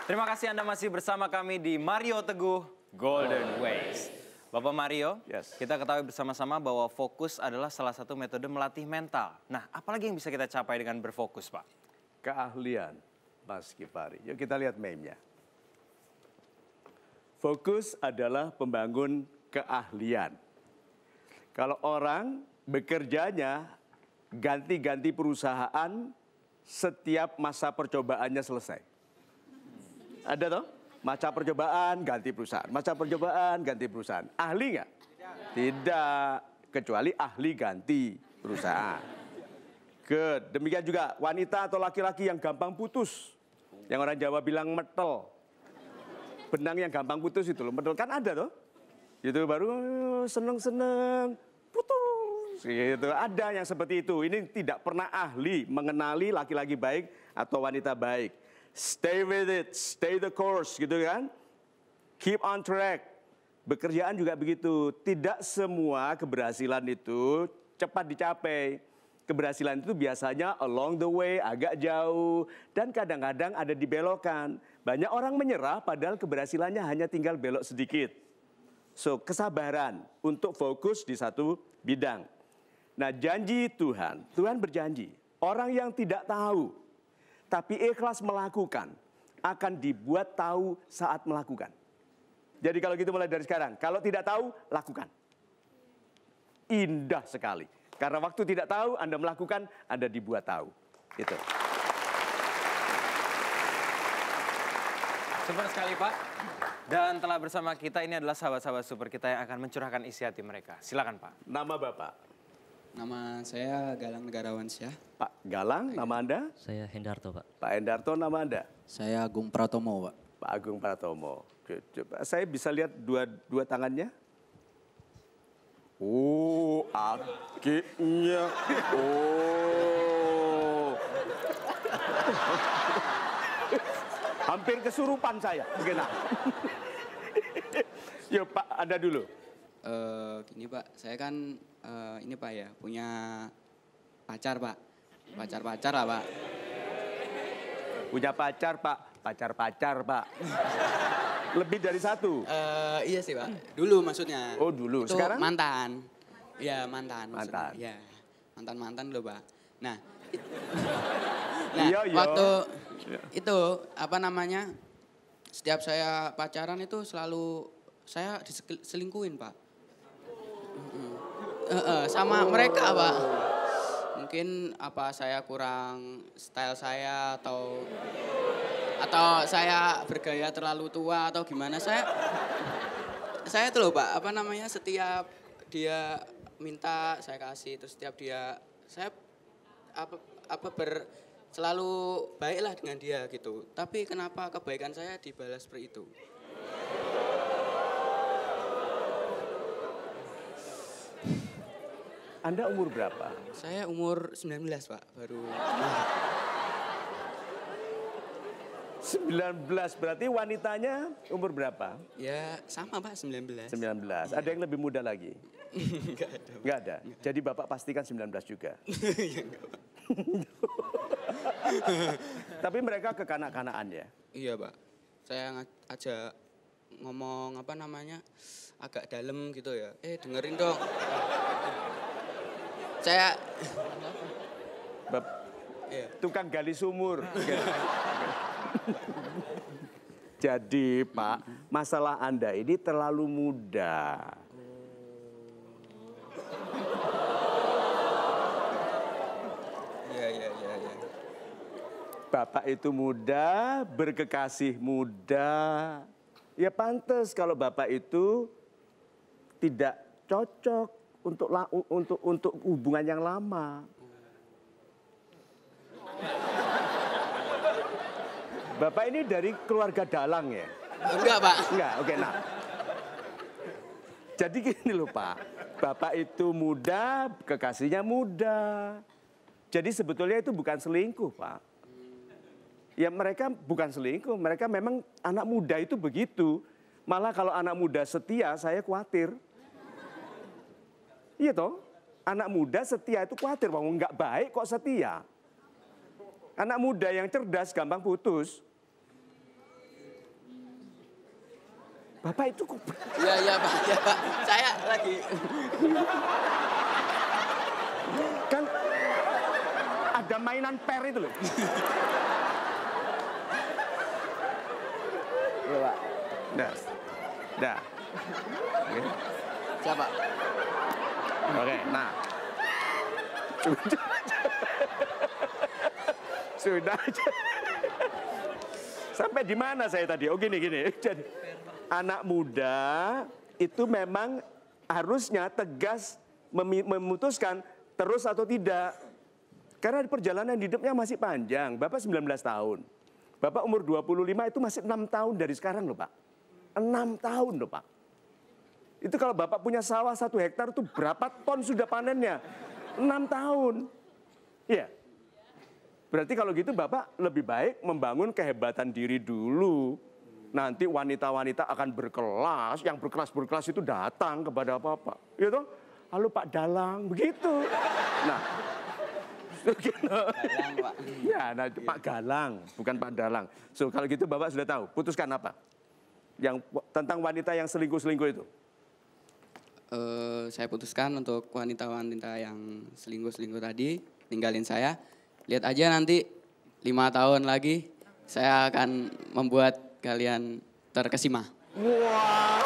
Terima kasih Anda masih bersama kami di Mario Teguh Golden Ways. Bapak Mario, kita ketahui bersama-sama bahwa fokus adalah salah satu metode melatih mental. Nah, apalagi yang bisa kita capai dengan berfokus, Pak? Keahlian, Mas Gifari. Yuk kita lihat meme-nya. Fokus adalah pembangun keahlian. Kalau orang bekerjanya ganti-ganti perusahaan setiap masa percobaannya selesai. Ada toh? Masa percobaan ganti perusahaan, masa percobaan ganti perusahaan. Ahli nggak? Tidak, kecuali ahli ganti perusahaan. Demikian juga wanita atau laki-laki yang gampang putus. Yang orang Jawa bilang metel. Benang yang gampang putus itu loh, metel kan ada toh? Itu baru seneng-seneng, putus. Gitu. Ada yang seperti itu. Ini tidak pernah ahli mengenali laki-laki baik atau wanita baik. Stay with it, stay the course gitu kan. Keep on track. Pekerjaan juga begitu. Tidak semua keberhasilan itu cepat dicapai. Keberhasilan itu biasanya along the way, agak jauh. Dan kadang-kadang ada dibelokan. Banyak orang menyerah padahal keberhasilannya hanya tinggal belok sedikit. So, kesabaran untuk fokus di satu bidang. Nah, janji Tuhan, Tuhan berjanji. Orang yang tidak tahu tapi ikhlas melakukan, akan dibuat tahu saat melakukan. Jadi kalau gitu mulai dari sekarang, kalau tidak tahu, lakukan. Indah sekali. Karena waktu tidak tahu, Anda melakukan, Anda dibuat tahu. Gitu. Super sekali Pak. Dan telah bersama kita ini adalah sahabat-sahabat super kita yang akan mencurahkan isi hati mereka. Silakan Pak. Nama Bapak? Nama saya Galang Negarawansyah. Pak Galang, nama Anda? Saya Hendarto, Pak. Pak Hendarto, nama Anda? Saya Agung Pratomo, Pak. Pak Agung Pratomo. Coba, saya bisa lihat dua tangannya? Oh, akhirnya. Oh. Hampir kesurupan saya. Gimana? Yuk Pak, Anda dulu. Gini Pak, saya kan ini Pak ya, punya pacar Pak. Pacar-pacar lah Pak. Punya pacar Pak, pacar-pacar Pak. Lebih dari satu? Iya sih Pak, dulu maksudnya. Oh dulu, itu sekarang? mantan. Iya mantan. Mantan. Iya, mantan-mantan loh Pak. Nah, iya. Waktu itu apa namanya, setiap saya pacaran itu selalu saya diselingkuhin Pak. Sama mereka Pak. Mungkin apa saya kurang style saya atau saya bergaya terlalu tua atau gimana. Saya tuh loh Pak, apa namanya, setiap dia minta saya kasih, terus setiap dia saya selalu baiklah dengan dia gitu. Tapi kenapa kebaikan saya dibalas seperti itu? Anda umur berapa? Saya umur 19 Pak, baru. 19, berarti wanitanya umur berapa? Ya sama Pak, 19. 19, ada yang lebih muda lagi? Enggak ada. Enggak ada? Jadi Bapak pastikan 19 juga? Iya enggak Pak. Tapi mereka kekanak-kanakan ya? Iya Pak, saya ajak ngomong apa namanya, agak dalam gitu ya. Dengerin dong. Saya tukang gali sumur. Jadi Pak, masalah Anda ini terlalu muda. Iya. Bapak itu muda, berkekasih muda. Ya pantas kalau Bapak itu tidak cocok untuk hubungan yang lama. Bapak ini dari keluarga dalang ya? enggak Pak. Enggak, oke nah. Jadi gini loh Pak, Bapak itu muda, kekasihnya muda. Jadi sebetulnya itu bukan selingkuh Pak. Ya mereka bukan selingkuh, mereka memang anak muda itu begitu. Malah kalau anak muda setia, saya khawatir. Iya toh, anak muda setia itu khawatir, bahwa nggak baik kok setia. Anak muda yang cerdas gampang putus. Bapak itu kok... Iya Pak, ya Pak. Saya lagi. Kan ada mainan per itu loh. Iya Pak. Dah. Oke. Siapa? Oke, nah. Sudah. Sampai di mana saya tadi? Oh gini. Jadi, anak muda itu memang harusnya tegas memutuskan terus atau tidak. Karena perjalanan hidupnya masih panjang. Bapak 19 tahun. Bapak umur 25 itu masih 6 tahun dari sekarang loh Pak. 6 tahun loh Pak. Itu kalau Bapak punya sawah 1 hektar itu berapa ton sudah panennya? 6 tahun. Iya. Berarti kalau gitu Bapak lebih baik membangun kehebatan diri dulu. Nanti wanita-wanita akan berkelas, yang berkelas itu datang kepada Bapak. Gitu? Halo Pak Dalang, begitu. Nah, Galang, Pak. Ya, nah itu Pak Galang, bukan Pak Dalang. So kalau gitu Bapak sudah tahu, putuskan apa? Yang tentang wanita yang selingkuh-selingkuh itu. Saya putuskan untuk wanita-wanita yang selingkuh-selingkuh tadi ninggalin saya. Lihat aja nanti 5 tahun lagi saya akan membuat kalian terkesima. Wah.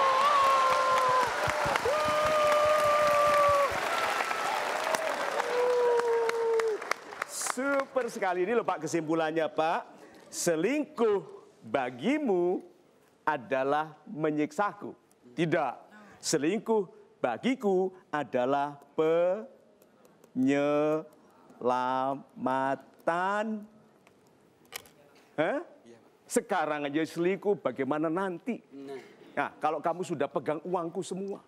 Super sekali ini loh Pak kesimpulannya Pak. Selingkuh bagimu adalah menyiksaku. Tidak. Selingkuh bagiku adalah penyelamatan. Hah? Sekarang aja selingkuh, bagaimana nanti? Nah, kalau kamu sudah pegang uangku semua,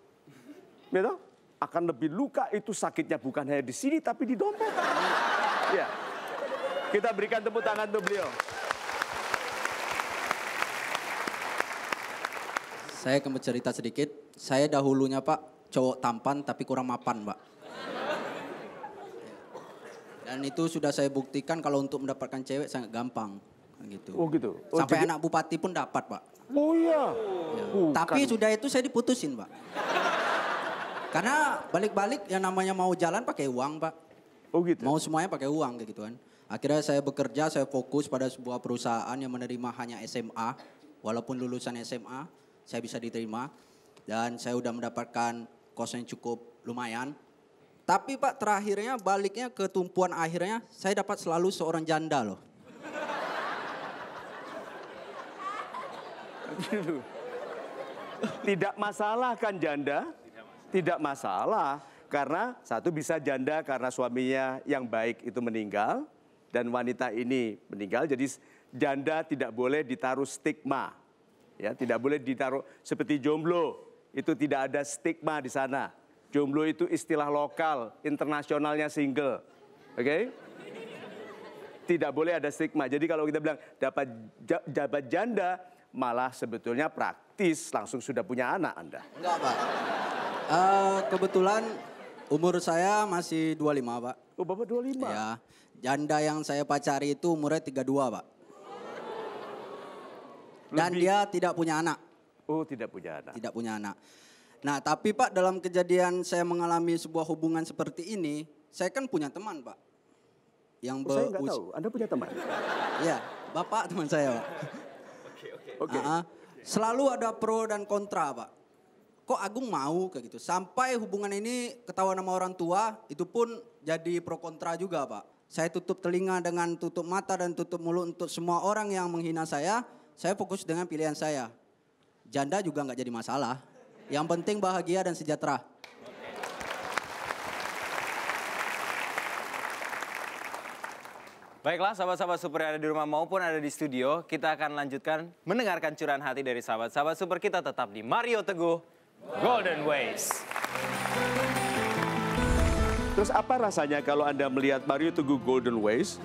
gitu, akan lebih luka itu sakitnya bukan hanya di sini, tapi di dompet. Ya, kita berikan tepuk tangan untuk beliau. Saya akan bercerita sedikit. Saya dahulunya Pak, cowok tampan tapi kurang mapan Pak. Dan itu sudah saya buktikan kalau untuk mendapatkan cewek sangat gampang. Gitu. Oh gitu. Oh, sampai jadi... anak bupati pun dapat Pak. Oh iya. Ya. Tapi sudah itu saya diputusin Pak. Karena balik-balik yang namanya mau jalan pakai uang Pak. Oh gitu. Mau semuanya pakai uang kayak gitu kan. Akhirnya saya bekerja, saya fokus pada sebuah perusahaan yang menerima hanya SMA. Walaupun lulusan SMA, saya bisa diterima. Dan saya udah mendapatkan kos yang cukup lumayan. Tapi Pak terakhirnya baliknya ke tumpuan akhirnya saya dapat selalu seorang janda loh. Tidak masalah kan janda? Tidak masalah. Karena satu bisa janda karena suaminya yang baik itu meninggal. Dan wanita ini meninggal. Jadi janda tidak boleh ditaruh stigma. Ya, tidak boleh ditaruh seperti jomblo. Itu tidak ada stigma di sana. Jomblo itu istilah lokal, internasionalnya single. Oke? Tidak boleh ada stigma. Jadi kalau kita bilang dapat janda, malah sebetulnya praktis, langsung sudah punya anak Anda. Enggak Pak. Kebetulan umur saya masih 25 Pak. Oh Bapak 25? Ya, janda yang saya pacari itu umurnya 32 Pak. Dan dia tidak punya anak. Oh tidak punya anak. Tidak punya anak. Nah tapi Pak dalam kejadian saya mengalami sebuah hubungan seperti ini, saya kan punya teman Pak. Yang saya nggak tahu, Anda punya teman? Iya, Bapak teman saya Pak. Oke. Selalu ada pro dan kontra Pak. Kok Agung mau kayak gitu. Sampai hubungan ini ketahuan sama orang tua, itu pun jadi pro kontra juga Pak. Saya tutup telinga dengan tutup mata dan tutup mulut untuk semua orang yang menghina saya. Saya fokus dengan pilihan saya. Janda juga nggak jadi masalah. Yang penting bahagia dan sejahtera. Baiklah sahabat-sahabat super yang ada di rumah maupun ada di studio, kita akan lanjutkan mendengarkan curahan hati dari sahabat-sahabat super kita tetap di Mario Teguh Golden Ways. Terus apa rasanya kalau Anda melihat Mario Teguh Golden Ways